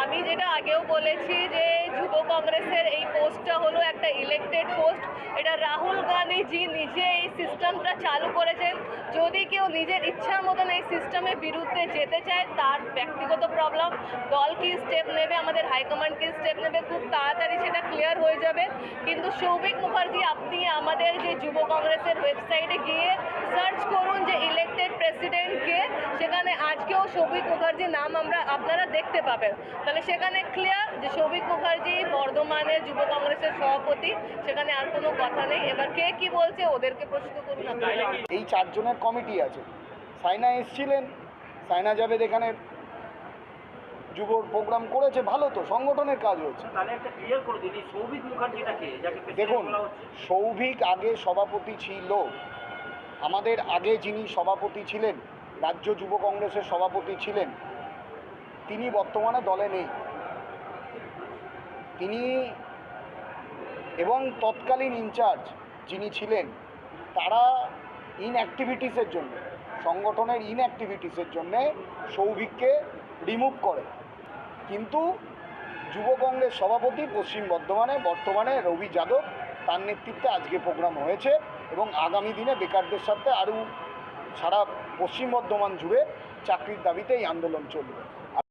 আমি যেটা আগেও বলেছি যে যুব কংগ্রেসের এই পোস্টটা হলো একটা ইলেক্টেড পোস্ট। এটা রাহুল গান্ধীজি নিজে এই সিস্টেমটা চালু করেছেন। যদি কেউ নিজের ইচ্ছার মতন এই সিস্টেমের বিরুদ্ধে যেতে চায় তার ব্যক্তিগত প্রবলেম। দল কী স্টেপ নেবে, আমাদের হাইকমান্ড কী স্টেপ নেবে, খুব তাড়াতাড়ি সেটা ক্লিয়ার হয়ে যাবে। কিন্তু সৌভিক মুখার্জি, আপনি আমাদের যে যুব কংগ্রেসের ওয়েবসাইটে গিয়ে সার্চ করুন যে ইলেক্টেড প্রেসিডেন্ট কে, সেখানে আজকেও সৌভিক মুখার্জির নাম আপনারা দেখতে পাবেন। তাহলে সেখানে ক্লিয়ার যে সৌভিক মুখার্জি বর্ধমানের যুব কংগ্রেসের সভাপতি, সেখানে আর কোনো কথা নেই। এবার কে কি বলছে ওদেরকে প্রশ্ন করুন। এই 4 জনের কমিটি আছে। সাইনা এসেছিলেন, সাইনা জাভেদ এখানে যুবর প্রোগ্রাম করেছে, ভালো তো সংগঠনের কাজ হচ্ছে। দেখুন, সৌভিক আগে সভাপতি ছিল, আমাদের আগে যিনি সভাপতি ছিলেন, রাজ্য যুব কংগ্রেসের সভাপতি ছিলেন, তিনি বর্তমানে দলে নেই। তিনি এবং তৎকালীন ইনচার্জ যিনি ছিলেন তারা ইনঅ্যাক্টিভিটিসের জন্য, সংগঠনের ইনঅ্যাক্টিভিটিসের জন্যে সৌভিককে রিমুভ করে। কিন্তু যুব কংগ্রেস সভাপতি পশ্চিম বর্ধমানে বর্তমানে রবি যাদব, তার নেতৃত্বে আজকে প্রোগ্রাম হয়েছে এবং আগামী দিনে বেকারদের সাথে আরও সারা পশ্চিম বর্ধমান জুড়ে চাকরির দাবিতে এই আন্দোলন চলবে।